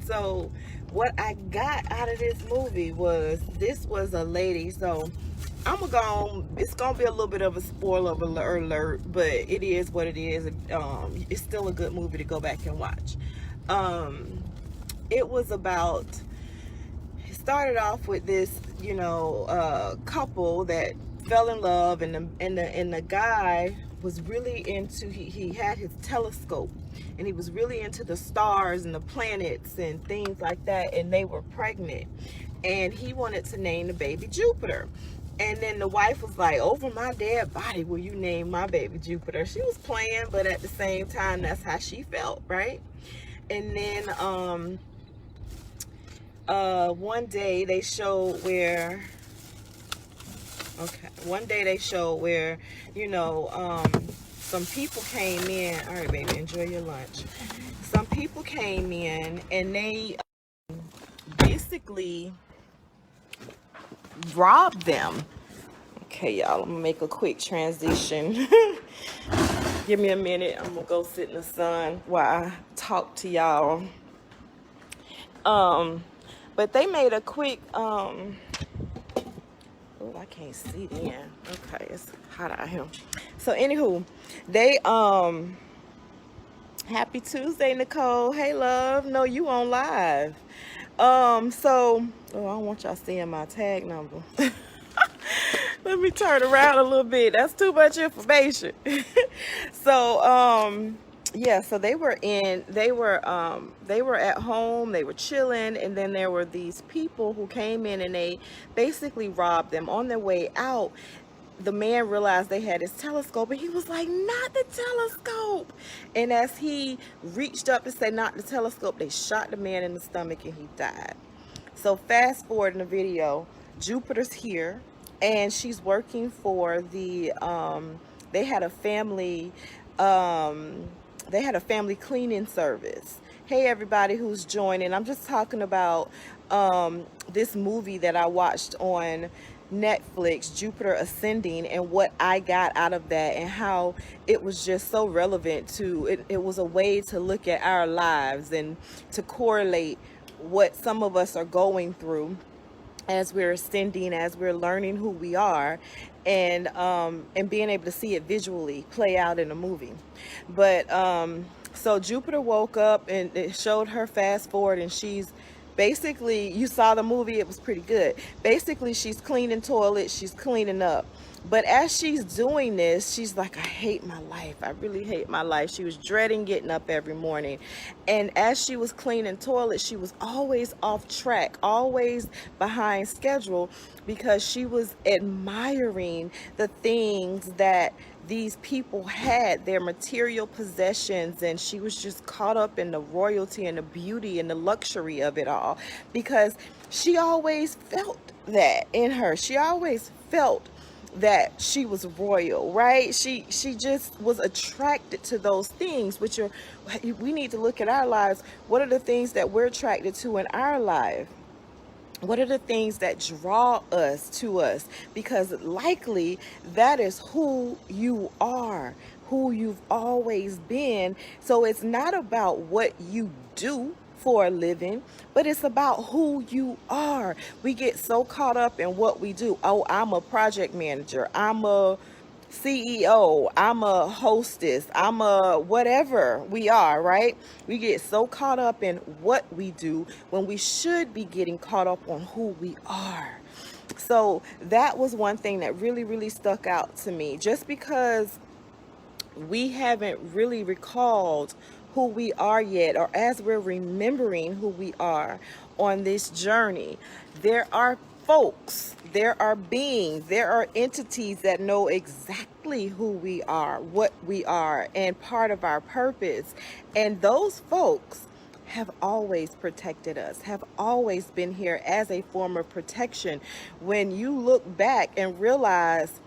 So what I got out of this movie was, this was a lady. So it's gonna be a little bit of a spoiler alert, but it is what it is. It's still a good movie to go back and watch. Um, it was about, it started off with this, couple that fell in love, and the guy was really into, he had his telescope, and he was really into the stars and the planets and things like that, and they were pregnant, and he wanted to name the baby Jupiter. And then the wife was like, over my dead body will you name my baby Jupiter? She was playing, but at the same time, that's how she felt, right? And then one day they showed where, some people came in. All right, baby, enjoy your lunch. Some people came in, and they basically robbed them. Okay, y'all, I'm gonna make a quick transition. Give me a minute. I'm gonna go sit in the sun while I talk to y'all. But they made a quick, oh, I can't see then. Okay, it's hot out here. So anywho, they, happy Tuesday, Nicole. Hey, love. No, you on live. So, oh, I don't want y'all seeing my tag number. Let me turn around a little bit. That's too much information. So, yeah, so they were at home, they were chilling, and then there were these people who came in, and they basically robbed them. On their way out, the man realized they had his telescope, and he was like, not the telescope. And as he reached up to say, not the telescope, they shot the man in the stomach, and he died. So fast forward in the video, Jupiter's here, and she's working for the, they had a family, cleaning service. Hey, everybody who's joining. I'm just talking about this movie that I watched on Netflix, Jupiter Ascending, and what I got out of that, and how it was just so relevant to it. It was a way to look at our lives and to correlate what some of us are going through as we're ascending, as we're learning who we are, and being able to see it visually play out in a movie. But so Jupiter woke up, and it showed her fast forward, and she's basically, you saw the movie, it was pretty good. Basically, she's cleaning toilets, she's cleaning up. But as she's doing this, she's like, I hate my life. I really hate my life. She was dreading getting up every morning. And as she was cleaning toilets, she was always off track, always behind schedule, because she was admiring the things that these people had, their material possessions, and she was just caught up in the royalty and the beauty and the luxury of it all, because she always felt that in her. She always felt that she was royal, right? She just was attracted to those things, which are, we need to look at our lives. What are the things that we're attracted to in our life? What are the things that draw us to us? Because likely that is who you are, who you've always been. So it's not about what you do for a living, but it's about who you are. We get so caught up in what we do. Oh, I'm a project manager. I'm a CEO, I'm a hostess, I'm a whatever we are, right? We get so caught up in what we do when we should be getting caught up on who we are. So that was one thing that really, really stuck out to me. Just because we haven't really recalled who we are yet, or as we're remembering who we are on this journey, there are folks, there are beings, there are entities that know exactly who we are, what we are, and part of our purpose. And those folks have always protected us, have always been here as a form of protection. When you look back and realize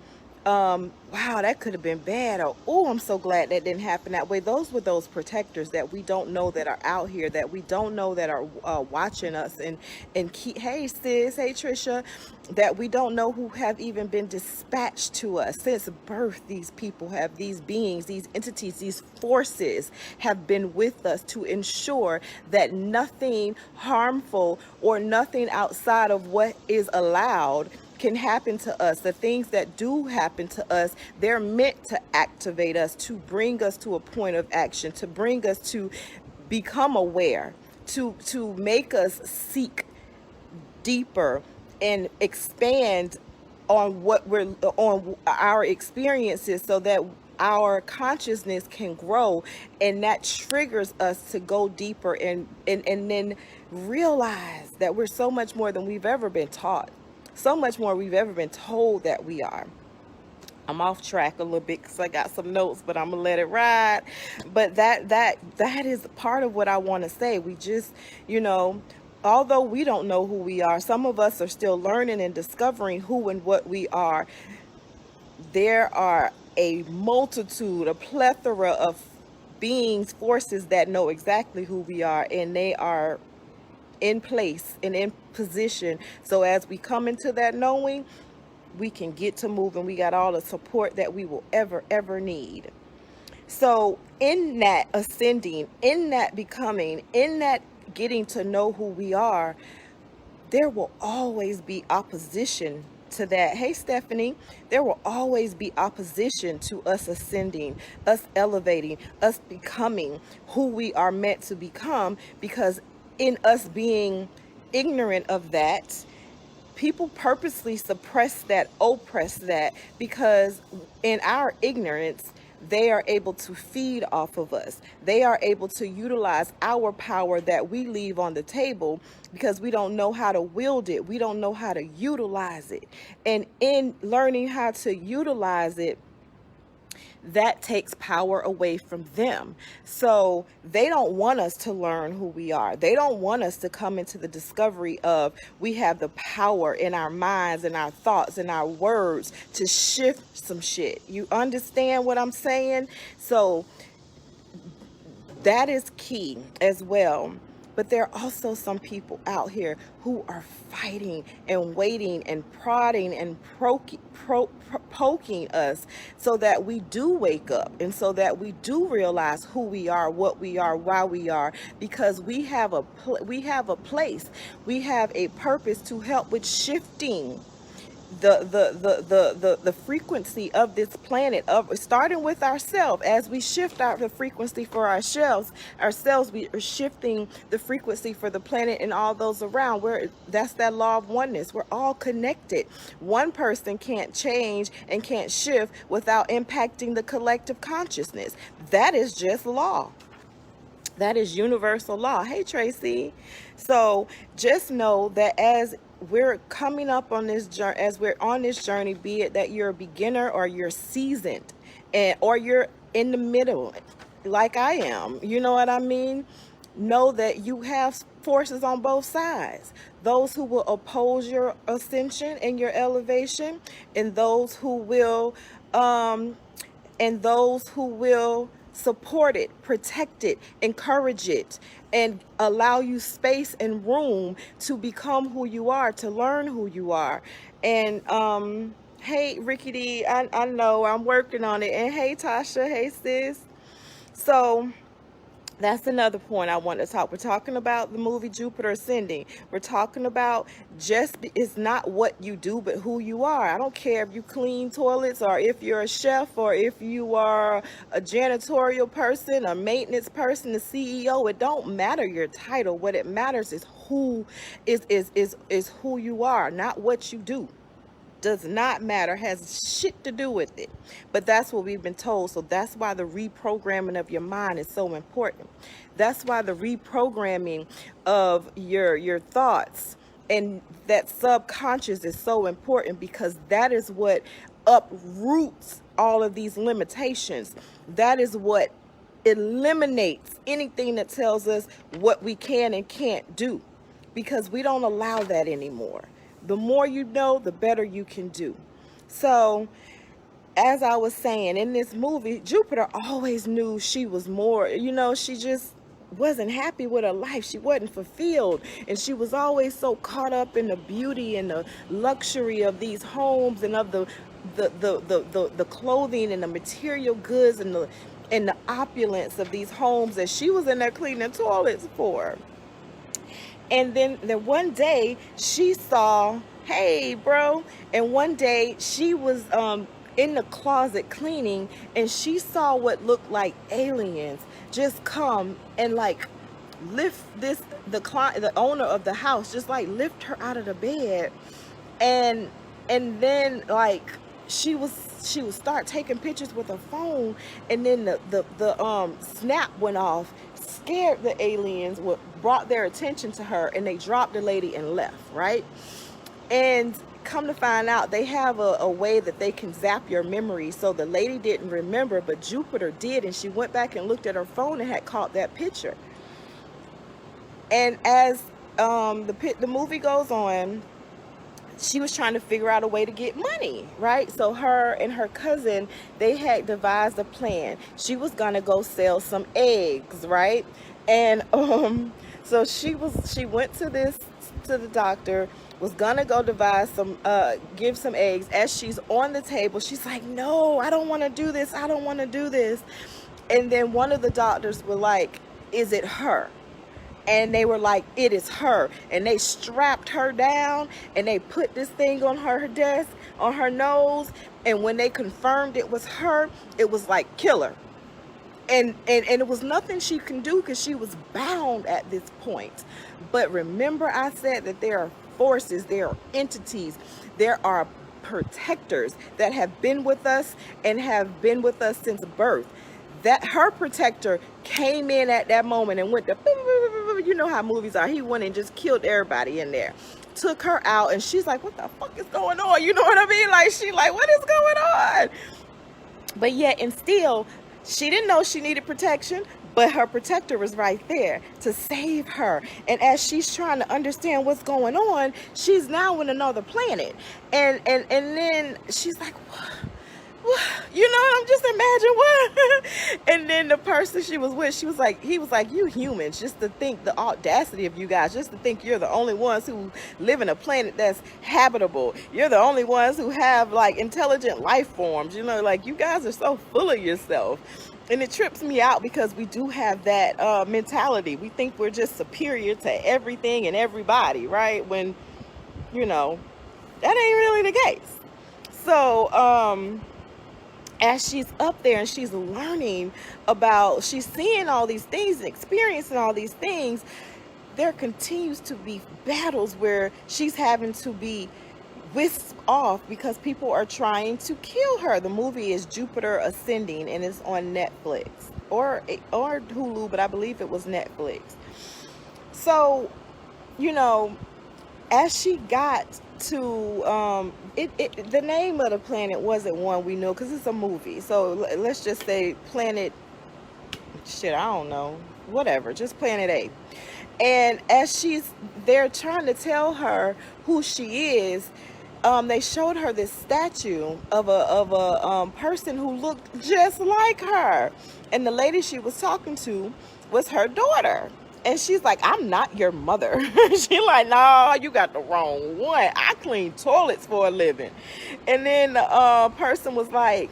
wow, that could have been bad, or oh, I'm so glad that didn't happen that way. Those were those protectors that we don't know that are out here, that we don't know that are watching us, and keep, hey sis, hey Trisha, that we don't know who have even been dispatched to us since birth. These people have, these beings, these entities, these forces have been with us to ensure that nothing harmful or nothing outside of what is allowed can happen to us. The things that do happen to us, they're meant to activate us, to bring us to a point of action, to bring us to become aware, to make us seek deeper and expand on what we're on our experiences, so that our consciousness can grow, and that triggers us to go deeper and then realize that we're so much more than we've ever been taught, so much more we've ever been told that we are. I'm off track a little bit because I got some notes, but I'm gonna let it ride. But that is part of what I want to say. We just, you know, although we don't know who we are, some of us are still learning and discovering who and what we are. There are a multitude, a plethora of beings, forces that know exactly who we are, and they are in place and in position. So as we come into that knowing, we can get to moving. We got all the support that we will ever need. So in that ascending, in that becoming, in that getting to know who we are, there will always be opposition to that. Hey Stephanie, there will always be opposition to us ascending, us elevating, us becoming who we are meant to become, because in us being ignorant of that, people purposely suppress that, oppress that, because in our ignorance, they are able to feed off of us. They are able to utilize our power that we leave on the table, because we don't know how to wield it. We don't know how to utilize it. And in learning how to utilize it, that takes power away from them. So they don't want us to learn who we are. They don't want us to come into the discovery of we have the power in our minds and our thoughts and our words to shift some shit. You understand what I'm saying? So that is key as well. But there are also some people out here who are fighting and waiting and prodding and poking us, so that we do wake up, and so that we do realize who we are, what we are, why we are, because we have a place, we have a purpose to help with shifting the frequency of this planet, of starting with ourselves. As we shift the frequency for ourselves, we are shifting the frequency for the planet and all those around. That's that law of oneness. We're all connected. One person can't change and can't shift without impacting the collective consciousness. That is just law. That is universal law. Hey Tracy. So just know that as we're coming up on this journey, as we're on this journey, be it that you're a beginner or you're seasoned, or you're in the middle like I am, you know what I mean? Know that you have forces on both sides. Those who will oppose your ascension and your elevation, and those who will support it, protect it, encourage it, and allow you space and room to become who you are, to learn who you are. And hey Ricky D, I know I'm working on it. And hey Tasha, hey sis. So that's another point I want to talk. We're talking about the movie Jupiter Ascending. We're talking about it's not what you do, but who you are. I don't care if you clean toilets, or if you're a chef, or if you are a janitorial person, a maintenance person, a CEO. It don't matter your title. What it matters is who is who you are, not what you do. Does not matter, has shit to do with it. But that's what we've been told. So that's why the reprogramming of your mind is so important. That's why the reprogramming of your thoughts and that subconscious is so important, because that is what uproots all of these limitations. That is what eliminates anything that tells us what we can and can't do, because we don't allow that anymore. The more you know, the better you can do. So as I was saying, in this movie, Jupiter always knew she was more, she just wasn't happy with her life. She wasn't fulfilled. And she was always so caught up in the beauty and the luxury of these homes and of the clothing and the material goods and the opulence of these homes that she was in there cleaning toilets for. And then one day she saw, hey, bro. And one day she was in the closet cleaning, and she saw what looked like aliens just come and like lift the owner of the house, just like lift her out of the bed. And then like she would start taking pictures with her phone, and then the snap went off, scared the aliens, brought their attention to her, and they dropped the lady and left, right? And come to find out, they have a way that they can zap your memory. So the lady didn't remember, but Jupiter did, and she went back and looked at her phone and had caught that picture. And as the movie goes on, she was trying to figure out a way to get money, right? So her and her cousin, they had devised a plan. She was gonna go sell some eggs, right? And so she went to the doctor, was gonna go devise some give some eggs. As she's on the table, she's like, no, I don't want to do this, I don't want to do this. And then one of the doctors were like, is it her? And they were like, it is her. And they strapped her down and they put this thing on her desk, on her nose. And when they confirmed it was her, it was like, kill her. And it was nothing she can do because she was bound at this point. But remember, I said that there are forces, there are entities, there are protectors that have been with us and have been with us since birth. That her protector came in at that moment and went to, you know how movies are. He went and just killed everybody in there, took her out, and she's like, what the fuck is going on? You know what I mean? Like, she like, what is going on? But yet, and still, she didn't know she needed protection, but her protector was right there to save her. And as she's trying to understand what's going on, she's now in another planet. And then she's like, what? You know, I'm just imagine what. And then the person she was with, he was like, you humans, just to think the audacity of you guys, just to think you're the only ones who live in a planet that's habitable. You're the only ones who have like intelligent life forms. You know, like, you guys are so full of yourself. And it trips me out because we do have that mentality. We think we're just superior to everything and everybody, right? When, you know, that ain't really the case. So, as she's up there and she's learning about, she's seeing all these things and experiencing all these things, there continues to be battles where she's having to be whisked off because people are trying to kill her. The movie is Jupiter Ascending, and it's on Netflix or Hulu, but I believe it was Netflix. So, you know, as she got to the name of the planet wasn't one we know because it's a movie. So let's just say planet, shit, I don't know, whatever, just planet A. And as they're trying to tell her who she is, they showed her this statue of a person who looked just like her, and the lady she was talking to was her daughter. And she's like, I'm not your mother. She like, no, you got the wrong one. I clean toilets for a living. And then the person was like,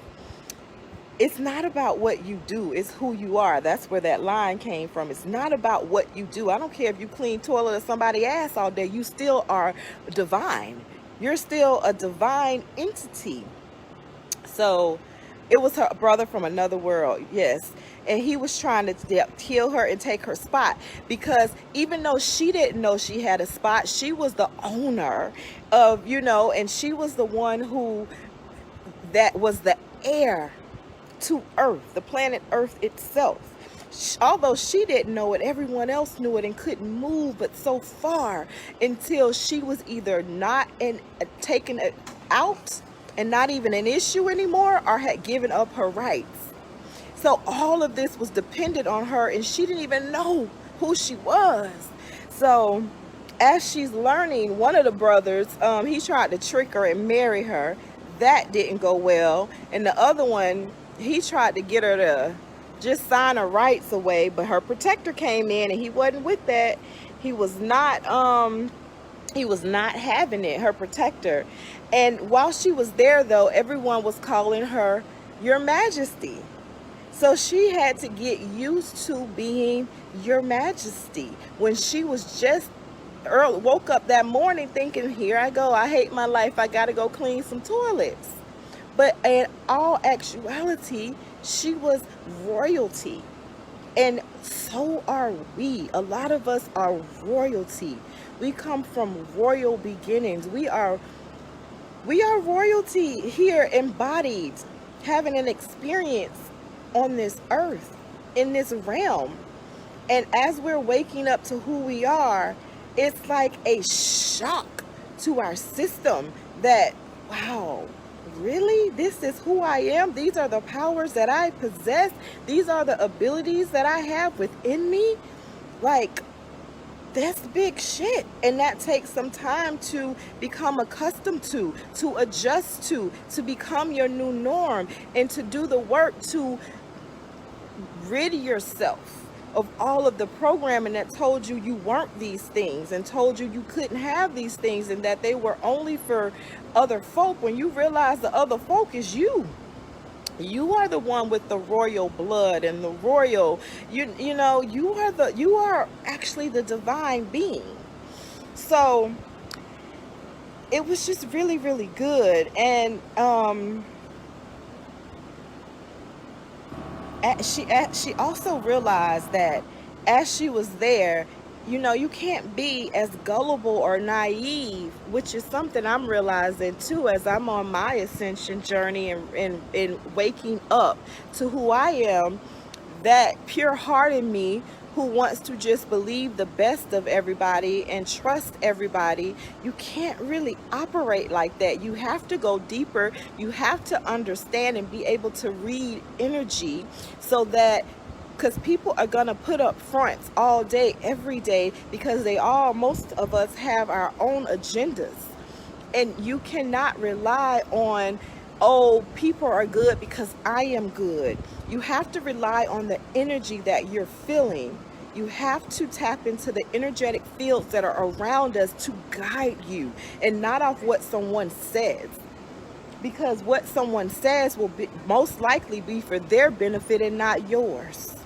it's not about what you do, it's who you are. That's where that line came from. It's not about what you do. I don't care if you clean toilet or somebody's ass all day. You still are divine. You're still a divine entity. So it was her brother from another world, yes. And he was trying to kill her and take her spot, because even though she didn't know she had a spot, she was the owner of, you know, and she was the one that was the heir to Earth, the planet Earth itself. Although she didn't know it, everyone else knew it and couldn't move but so far until she was either not taken out and not even an issue anymore, or had given up her rights. So all of this was dependent on her, and she didn't even know who she was. So as she's learning, one of the brothers, he tried to trick her and marry her. that didn't go well. And the other one, he tried to get her to just sign her rights away, but her protector came in and he wasn't with that. He was not having it, her protector. And while she was there though, everyone was calling her Your Majesty. So she had to get used to being Your Majesty when she was just woke up that morning thinking, here I go, I hate my life, I gotta go clean some toilets. But in all actuality, she was royalty. And so are we. A lot of us are royalty. We come from royal beginnings. We are royalty here, embodied, having an experience on this earth, in this realm. And as we're waking up to who we are, it's like a shock to our system that, wow, really? This is who I am? These are the powers that I possess? These are the abilities that I have within me? Like, that's big shit. And that takes some time to become accustomed to adjust to become your new norm, and to do the work to rid yourself of all of the programming that told you you weren't these things, and told you you couldn't have these things, and that they were only for other folk, when you realize the other folk is you. You are the one with the royal blood and the royal, you know, you are actually the divine being. So it was just really, really good. And she also realized that as she was there, you know, you can't be as gullible or naive, which is something I'm realizing too as I'm on my ascension journey and waking up to who I am. That pure heart in me who wants to just believe the best of everybody and trust everybody, you can't really operate like that. You have to go deeper. You have to understand and be able to read energy, so that, because people are going to put up fronts all day, every day, because most of us have our own agendas. And you cannot rely on, oh, people are good because I am good. You have to rely on the energy that you're feeling. You have to tap into the energetic fields that are around us to guide you, and not off what someone says. Because what someone says will most likely be for their benefit and not yours.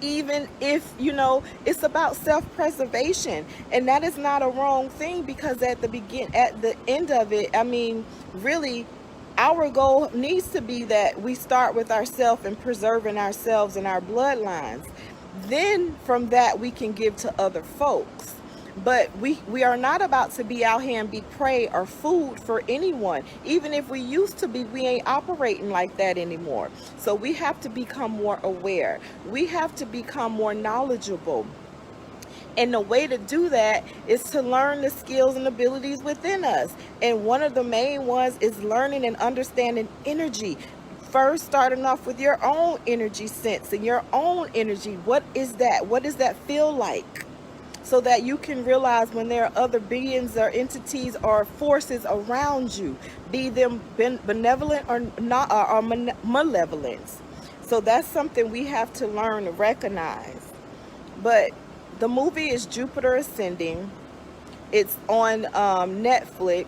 Even if, you know, it's about self-preservation, and that is not a wrong thing, because at the end of it, I mean, really, our goal needs to be that we start with ourselves and preserving ourselves and our bloodlines. Then from that we can give to other folks. But we are not about to be out here and be prey or food for anyone. Even if we used to be, we ain't operating like that anymore. So we have to become more aware. We have to become more knowledgeable. And the way to do that is to learn the skills and abilities within us. And one of the main ones is learning and understanding energy. First, starting off with your own energy sense and your own energy. What is that? What does that feel like? So that you can realize when there are other beings or entities or forces around you, be them benevolent or not, or malevolent. So that's something we have to learn to recognize. But the movie is Jupiter Ascending. It's on Netflix.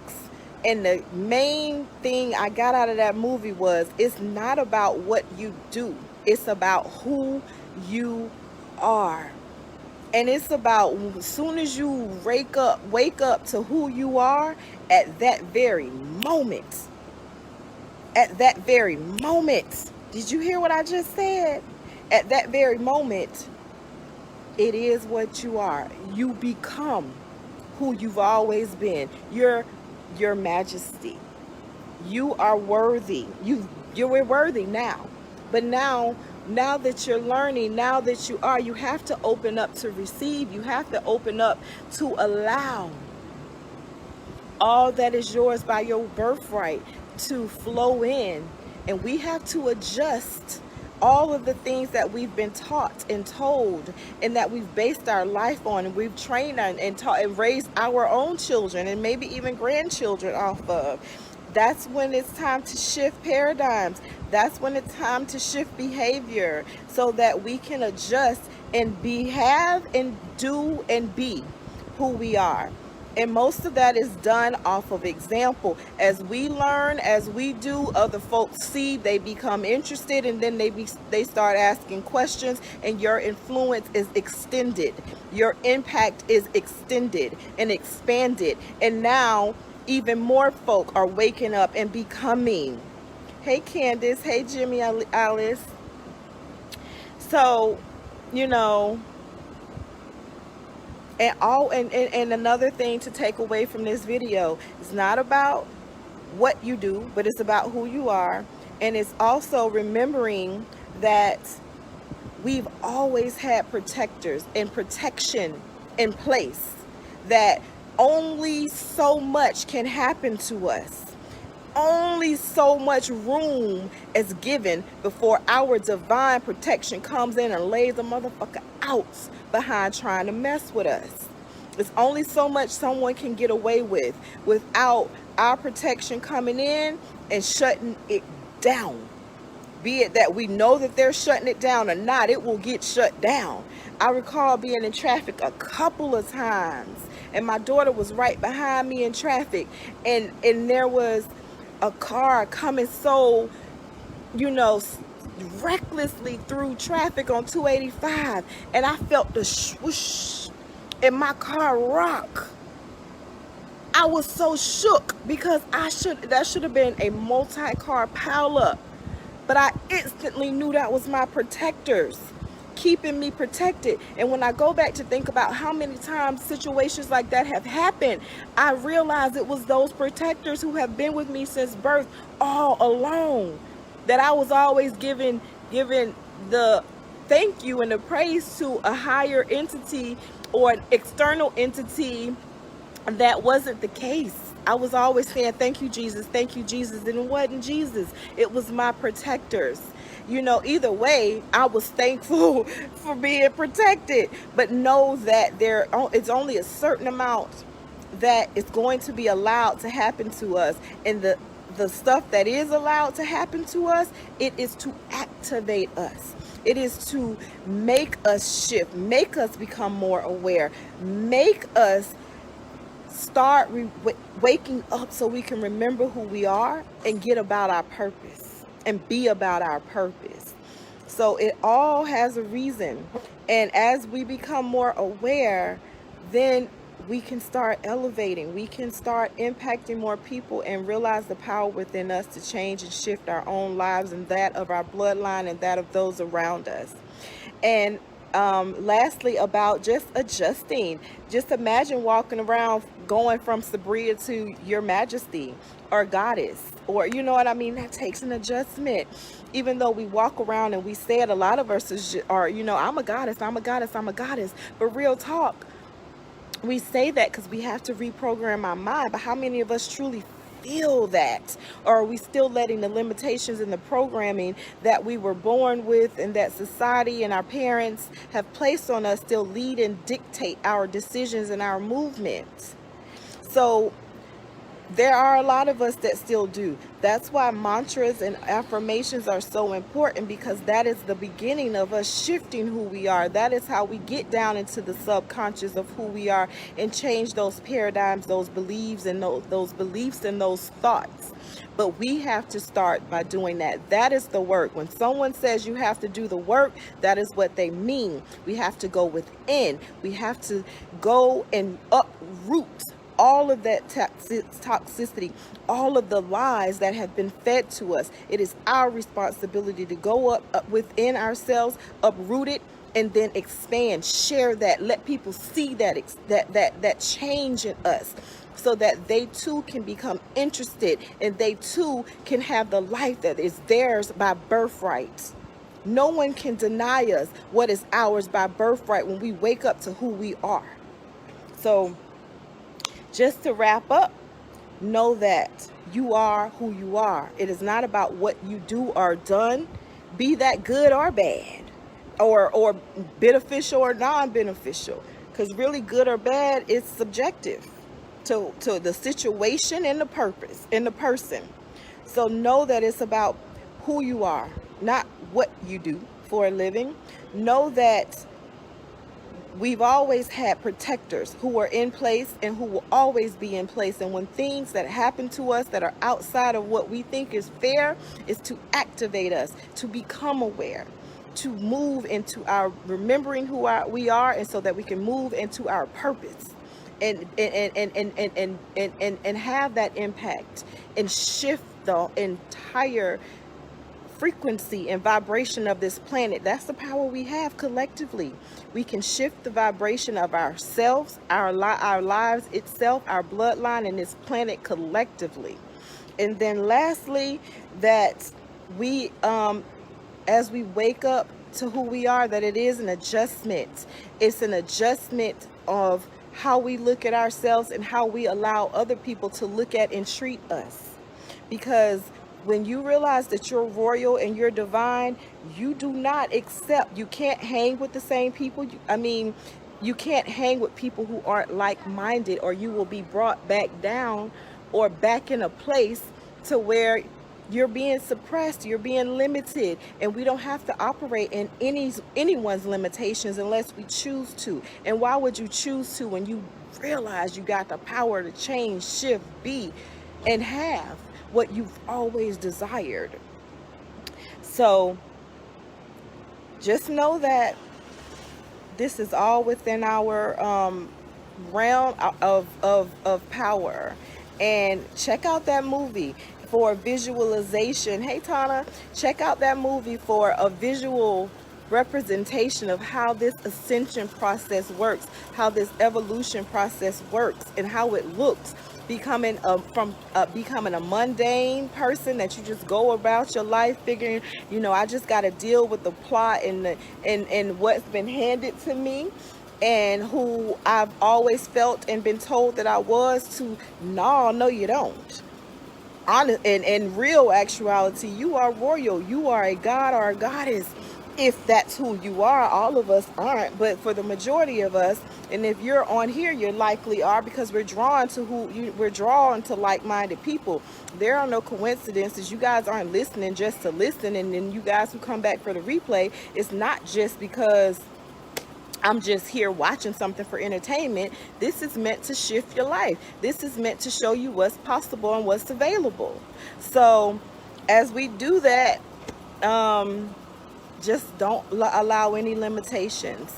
And the main thing I got out of that movie was, it's not about what you do. It's about who you are. And it's about, as soon as you wake up to who you are, at that very moment. At that very moment. Did you hear what I just said? At that very moment, it is what you are. You become who you've always been. Your Majesty. You are worthy. You're worthy now. But now that you're learning, now that you have to open up to receive. You have to open up to allow all that is yours by your birthright to flow in. And we have to adjust all of the things that we've been taught and told, and that we've based our life on, and we've trained and taught and raised our own children and maybe even grandchildren off of. That's when it's time to shift paradigms. That's when it's time to shift behavior so that we can adjust and have and do and be who we are. And most of that is done off of example. As we learn, as we do, other folks see, they become interested, and then they start asking questions, and your influence is extended. Your impact is extended and expanded. And now even more folk are waking up and becoming. Hey Candace, hey Jimmy, Alice. So, you know, and another thing to take away from this video, it's not about what you do, but it's about who you are. And it's also remembering that we've always had protectors and protection in place, that only so much can happen to us. Only so much room is given before our divine protection comes in and lays a motherfucker out behind trying to mess with us. It's only so much someone can get away with without our protection coming in and shutting it down. Be it that we know that they're shutting it down or not, it will get shut down. I recall being in traffic a couple of times, and my daughter was right behind me in traffic, and there was a car coming so, you know, recklessly through traffic on 285, and I felt the swoosh and my car rock. I was so shook because that should have been a multi-car pileup, but I instantly knew that was my protectors keeping me protected. And when I go back to think about how many times situations like that have happened, I realize it was those protectors who have been with me since birth all along, that I was always giving the thank you and the praise to a higher entity or an external entity. That wasn't the case. I was always saying, thank you, Jesus, and it wasn't Jesus. It was my protectors. You know, either way, I was thankful for being protected. But know that it's only a certain amount that is going to be allowed to happen to us. And the stuff that is allowed to happen to us, it is to activate us. It is to make us shift, make us become more aware, make us start waking up so we can remember who we are and get about our purpose and be about our purpose. So it all has a reason. And as we become more aware, then we can start elevating. We can start impacting more people and realize the power within us to change and shift our own lives and that of our bloodline and that of those around us. And lastly, about just adjusting. Just imagine walking around going from Sabria to Your Majesty or Goddess, or you know what I mean? That takes an adjustment. Even though we walk around and we say it, a lot of us are, you know, I'm a goddess, I'm a goddess, I'm a goddess. But real talk, we say that because we have to reprogram our mind. But how many of us truly feel that? Or are we still letting the limitations in the programming that we were born with and that society and our parents have placed on us still lead and dictate our decisions and our movements? So there are a lot of us that still do. That's why mantras and affirmations are so important, because that is the beginning of us shifting who we are. That is how we get down into the subconscious of who we are and change those paradigms, those beliefs, and those beliefs and those thoughts. But we have to start by doing that. That is the work. When someone says you have to do the work, that is what they mean. We have to go within. We have to go and uproot all of that toxicity, all of the lies that have been fed to us. It is our responsibility to go up within ourselves, uproot it, and then expand, share that, let people see that change in us, so that they too can become interested and they too can have the life that is theirs by birthright. No one can deny us what is ours by birthright when we wake up to who we are. So just to wrap up, know that you are who you are. It is not about what you do or done, be that good or bad, or beneficial or non-beneficial, because really good or bad is subjective. to the situation and the purpose and the person. So know that it's about who you are, not what you do for a living. Know that we've always had protectors who are in place and who will always be in place. And when things that happen to us that are outside of what we think is fair, is to activate us, to become aware, to move into our remembering we are, and so that we can move into our purpose and have that impact and shift the entire frequency and vibration of this planet. That's the power we have collectively. We can shift the vibration of ourselves, our lives itself, our bloodline, and this planet collectively. And then lastly, that we as we wake up to who we are, that it is an adjustment. It's an adjustment of how we look at ourselves and how we allow other people to look at and treat us. Because when you realize that you're royal and you're divine, you do not accept, you can't hang with the same people. You can't hang with people who aren't like-minded, or you will be brought back down or back in a place to where you're being suppressed, you're being limited, and we don't have to operate in anyone's limitations unless we choose to. And why would you choose to when you realize you got the power to change, shift, be, and have what you've always desired? So just know that this is all within our realm of power. And check out that movie for visualization. Hey Tana, check out that movie for a visual representation of how this ascension process works, how this evolution process works, and how it looks. Becoming a mundane person that you just go about your life figuring, I just got to deal with the plot and what's been handed to me, and who I've always felt and been told that I was, to no, you don't. In real actuality, you are royal. You are a god or a goddess. If that's who you are. All of us aren't, but for the majority of us, and if you're on here, you likely are, because we're drawn to we're drawn to like-minded people. There are no coincidences. You guys aren't listening just to listen, and then you guys who come back for the replay, it's not just because I'm just here watching something for entertainment. This is meant to shift your life. This is meant to show you what's possible and what's available. So as we do that, just don't allow any limitations.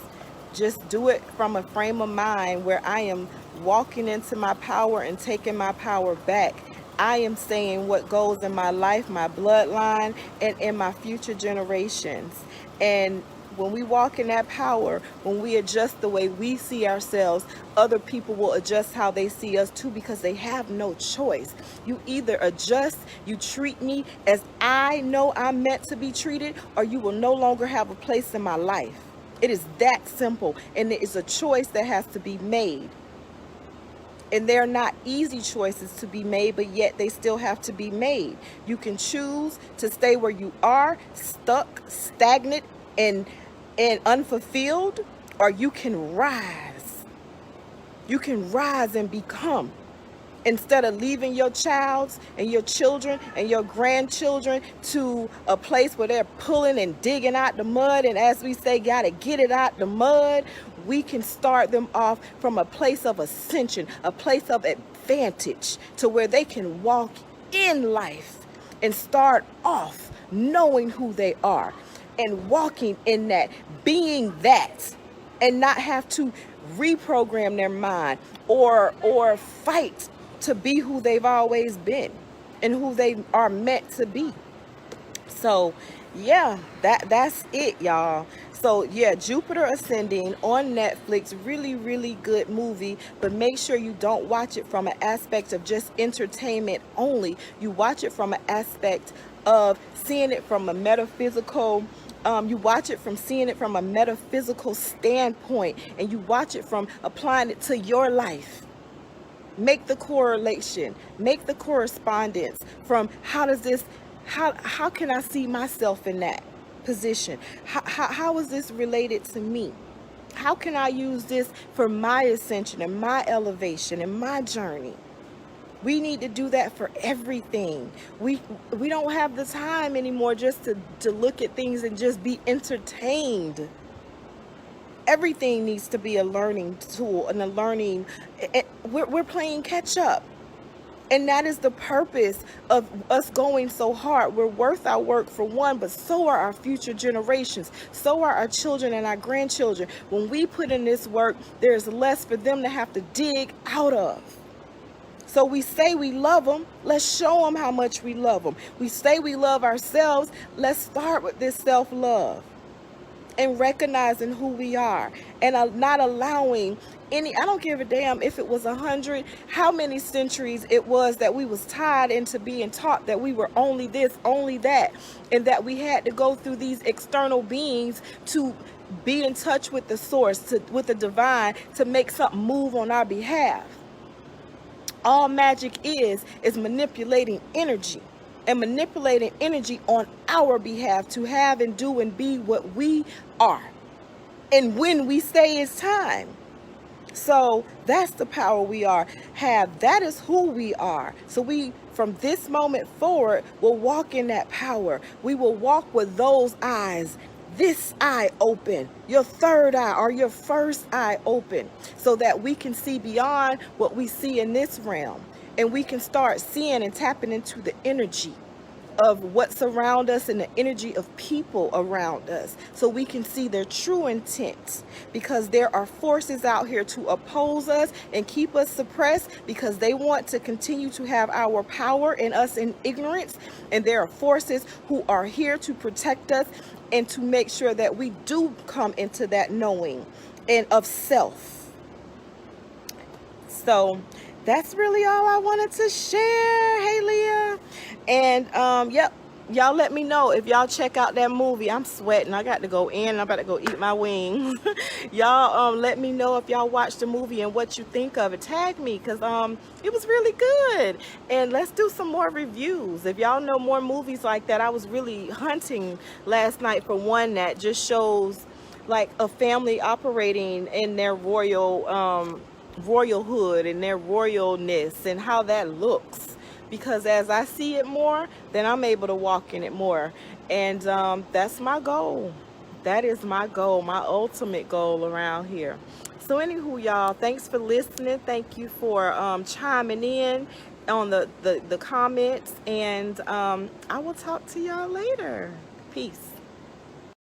Just do it from a frame of mind where I am walking into my power and taking my power back. I am saying what goes in my life, my bloodline, and in my future generations. And when we walk in that power, when we adjust the way we see ourselves, other people will adjust how they see us too, because they have no choice. You either adjust, you treat me as I know I'm meant to be treated, or you will no longer have a place in my life. It is that simple, and it is a choice that has to be made. And they're not easy choices to be made, but yet they still have to be made. You can choose to stay where you are, stuck, stagnant, and unfulfilled, or you can rise. You can rise and become. Instead of leaving your childs and your children and your grandchildren to a place where they're pulling and digging out the mud, and as we say, gotta get it out the mud, we can start them off from a place of ascension, a place of advantage, to where they can walk in life and start off knowing who they are and walking in that, being that, and not have to reprogram their mind or fight to be who they've always been and who they are meant to be. So yeah, that's it, y'all. So yeah, Jupiter Ascending on Netflix, really good movie, but make sure you don't watch it from an aspect of just entertainment only. You watch it from an aspect of seeing it from a metaphysical you watch it from seeing it from a metaphysical standpoint, and you watch it from applying it to your life. Make the correlation, make the correspondence from how can I see myself in that position? How is this related to me? How can I use this for my ascension and my elevation and my journey? We need to do that for everything. We don't have the time anymore just to look at things and just be entertained. Everything needs to be a learning tool and a learning. We're playing catch up. And that is the purpose of us going so hard. We're worth our work, for one, but so are our future generations. So are our children and our grandchildren. When we put in this work, there's less for them to have to dig out of. So we say we love them. Let's show them how much we love them. We say we love ourselves. Let's start with this self-love and recognizing who we are, and not allowing any, I don't give a damn if it was 100, how many centuries it was that we was tied into being taught that we were only this, only that, and that we had to go through these external beings to be in touch with the source, with the divine, to make something move on our behalf. All magic is manipulating energy, and manipulating energy on our behalf to have and do and be what we are, and when we say it's time. So that's the power we have. That is who we are. So we, from this moment forward, will walk in that power. We will walk with those eyes, this eye open, your third eye or your first eye open, so that we can see beyond what we see in this realm, and we can start seeing and tapping into the energy of what's around us and the energy of people around us, so we can see their true intent, because there are forces out here to oppose us and keep us suppressed, because they want to continue to have our power and us in ignorance. And there are forces who are here to protect us and to make sure that we do come into that knowing and of self. So that's really all I wanted to share. Hey, Leah. And yep, y'all let me know if y'all check out that movie. I'm sweating. I got to go in. I'm about to go eat my wings. Y'all let me know if y'all watched the movie and what you think of it. Tag me, because it was really good. And let's do some more reviews. If y'all know more movies like that, I was really hunting last night for one that just shows like a family operating in their royalhood and their royalness and how that looks, because as I see it more, then I'm able to walk in it more. And that's my goal. That is my goal, my ultimate goal around here. So anywho, y'all, thanks for listening. Thank you for chiming in on the comments, and I will talk to y'all later. Peace.